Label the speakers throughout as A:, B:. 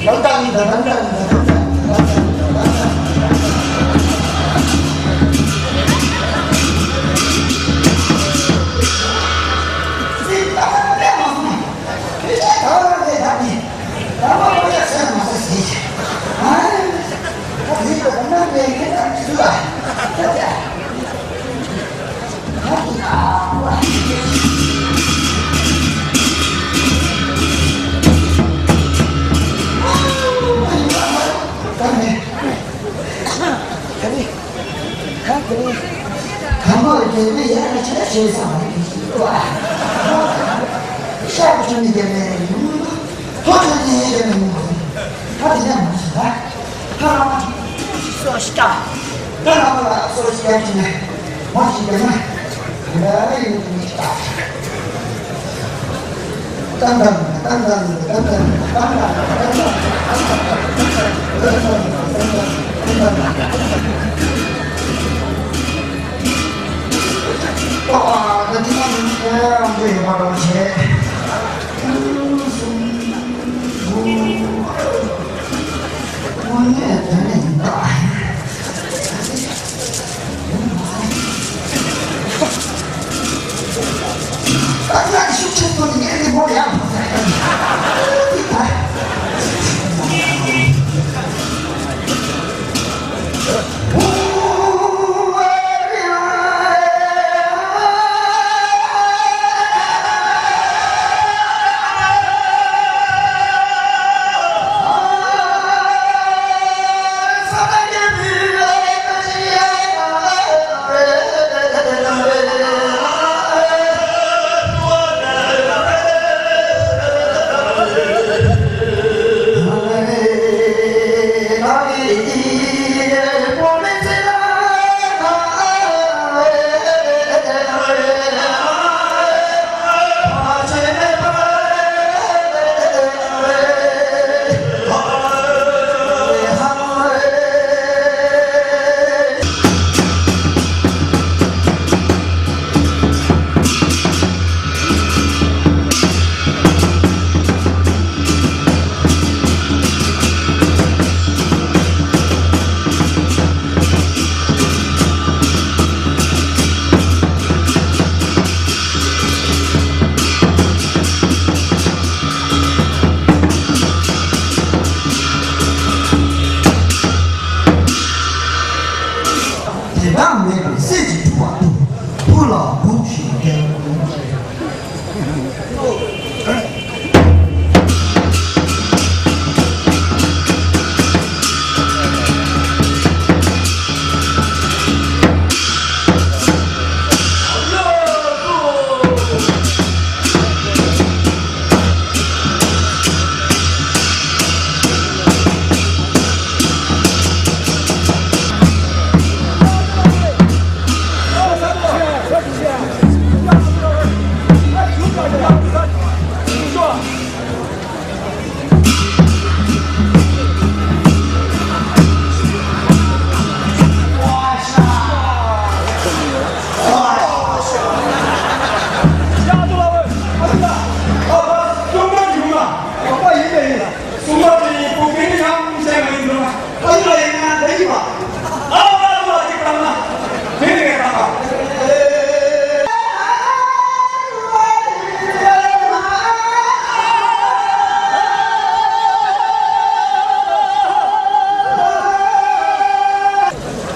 A: 농담입니다.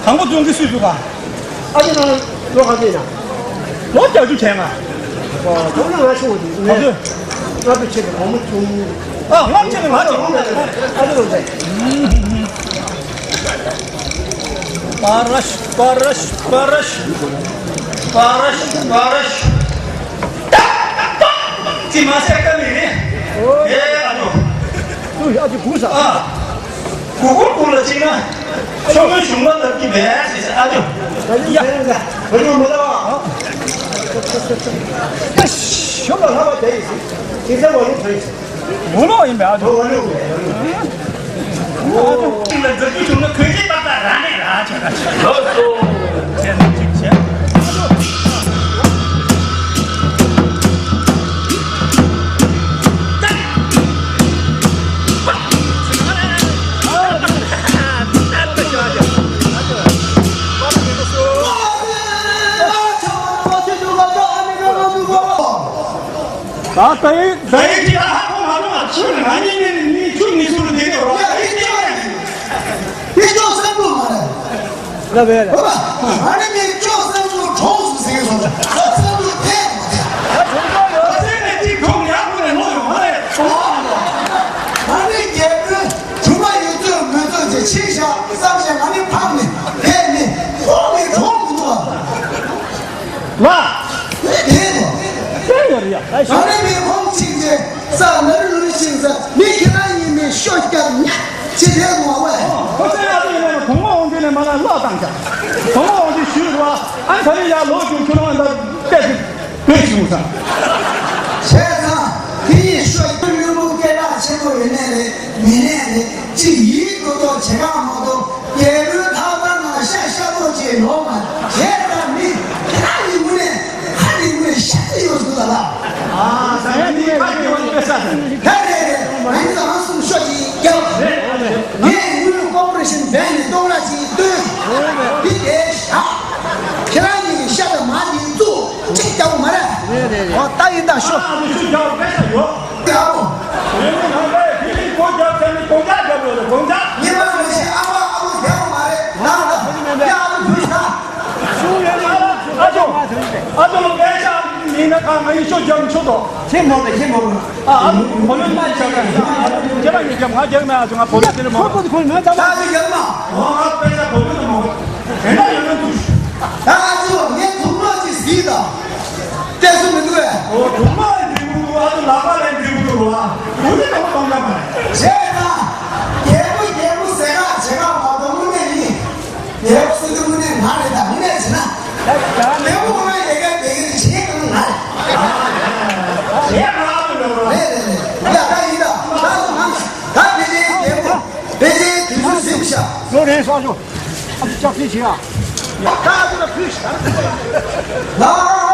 B: 당부 정기 수주가
C: 아직은 로가지나
B: 뭐 자주 쟁아
C: 동네 가시고지
B: 맞아
C: 나도 지금 너무 좀
B: 맞지는 맞지
C: 아직은 돼
B: 빠라시 빠라시 빠라시 빠라시 빠라시 딱딱딱 지마세까지 예 아주
C: 아주 구사
B: 그걸 골라지나 정말 중간 느끼 매스 아주
C: 야 얼마 못 나와 야씨 형만 하면 돼 인생 원리 더 있어
B: 뭐노 이메 아주
C: 더 원리고
B: 아주 근데 저기 정말 그게 빠따라네 제가 너도 쟤는 진짜 아, 너희 집 하고 말하면 치는 아니면 니 중미술을 내려라.
C: 이 조선부 말해.
A: 나 왜? 그래?
C: 봐봐. 아니면 조선부 조수 생겨서 조선부 대.
B: 어제는 지 공약분에 노력하래.
C: 아니 얘는 정말 요즘 먼저 이제 치샤 쌍샤 많이 파네. 걔네 몸이 좋은 거야.
B: 와,
C: 걔네.
B: 때려야.
C: 아니면 공치 이제 싸움을 누리시면서 미케나님이 쇼가 제대로 와.
B: 어제는 동호원전에 만한 라당자. 동호원전 쉬우와 안타리야 로주 결혼한다. 대충사.
C: 세상 이 쇼를 무게라 제거 내내 지이것도 제가 모두 예를 타다나 샤샤로지 로만 제라미 하리문에 샤리오스다라
B: 아, 당연히 가져온 회사는.
C: 그래 아니다 한숨 쉬지 예 우리 코퍼레이션 밴드 동라지 이게 샤 계란이 샤도 많이 또 찍자고 말해 따인다 쇼
B: 아, 무슨 저 회사요?
C: 하고
B: 얘는 한가에 비리 고잡자니 공작 잡으려 공작.
C: 이만하지 아무 대고 말해 나는 야는 불사
B: 아주 회사 니네 가면 이쇼 정초도.
C: 제목은
B: 아주 보는 저가 제가 얘기하면 하자면 아주 보내드리면 뭐.
A: 걸면 잡아.
C: 나는 연마
B: 와, 회사 보면 뭐. 내가 이런
C: 아주 내 동무지 쓰이다 됐으면 그래
B: 정말 미국으로 아주 나발의 미국으로 와. 우리 너무 반갑네.
C: 제가 예부 제가 받아보니 예부 쓰는 분이 말이다 문해지나 예부는 내가 제가 말
B: 제가 나와보려고.
C: 네네네 야 다행이다 나도 다 배제 들수 셈샤
A: 노래 쏴줘. 짝 피치야.
C: 다들 그시 나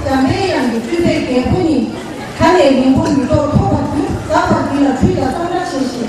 D: 像这样的具备结婚的，看来灵魂宇宙透过咱们给了吹的当然谢谢。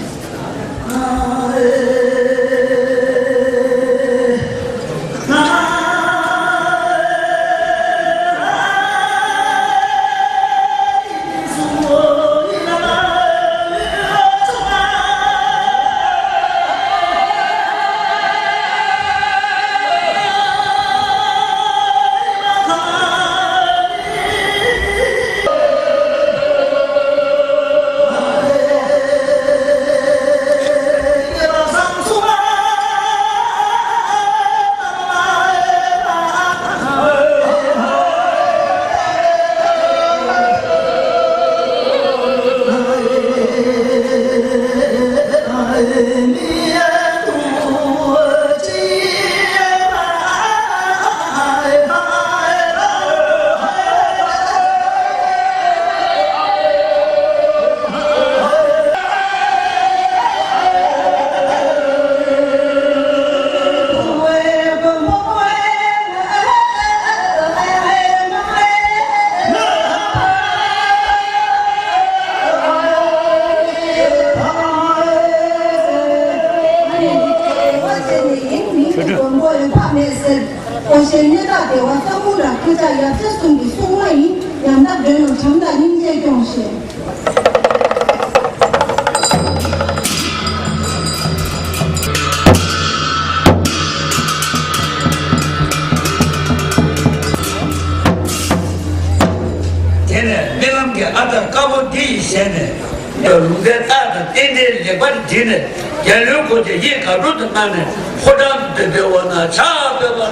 D: 我现在打电话招募了，现在要这送的送外营，让那人能承担人家东西。
E: 现在没啷个按照高温地现在要弄点大的点点也管天呢，也如果这也搞出的嘛呢，或者对我呢差别吧。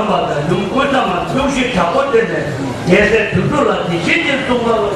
E: 남바다 용고자만 정식 잡고 때문에 예세 들어라 진짜 동가로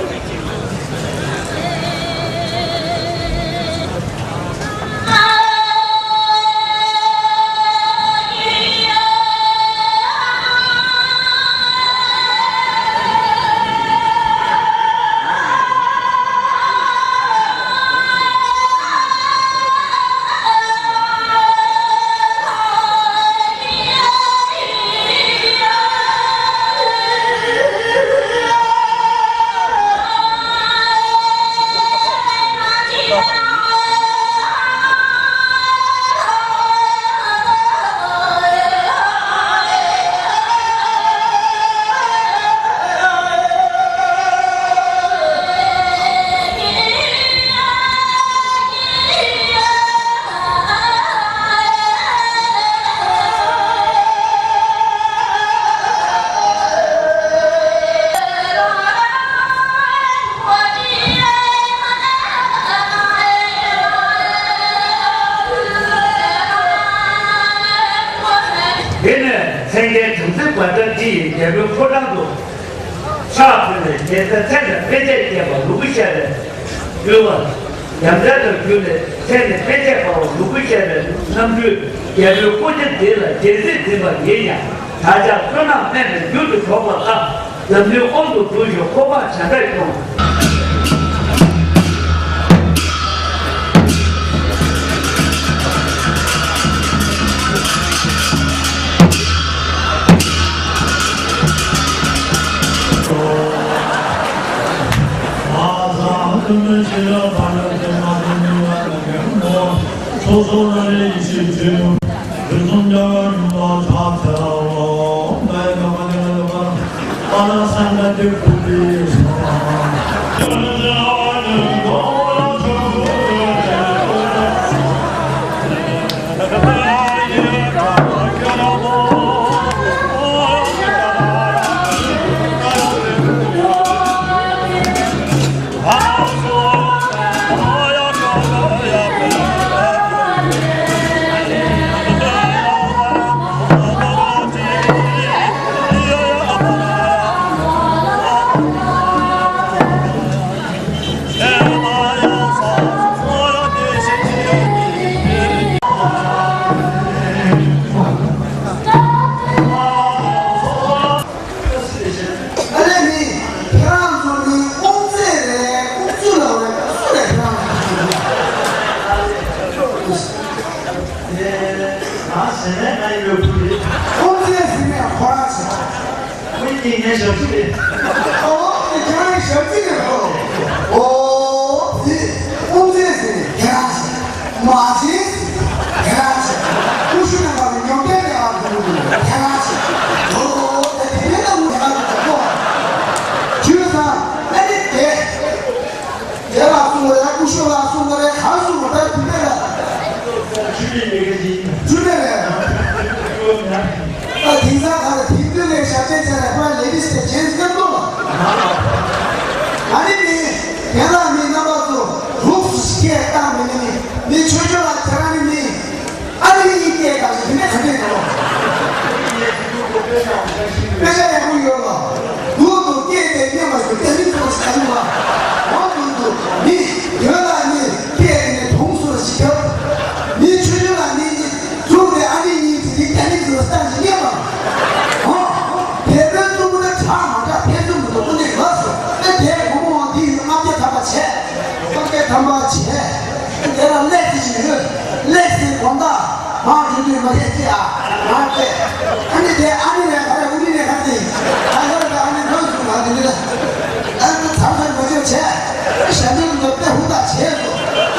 E: 얘는 생계 정책관들이 대부분 포장도 사업을 예산 생산 배제되고 누구시야를 그와 양자들 교내 생산 배제하고 누구시야를 남주 예를 꼬집대라 제세되면 얘냐 다자 편함에는 유도 조과가 남주 온도 도시오 고바 차달고
F: 금을 바르게 만든 뭐 소소나리 이시주 불성장과 자태하고 내가 만들어가 하나 상관들 부리에서 전자하는 거라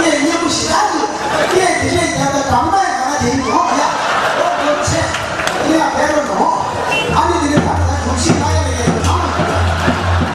C: 예,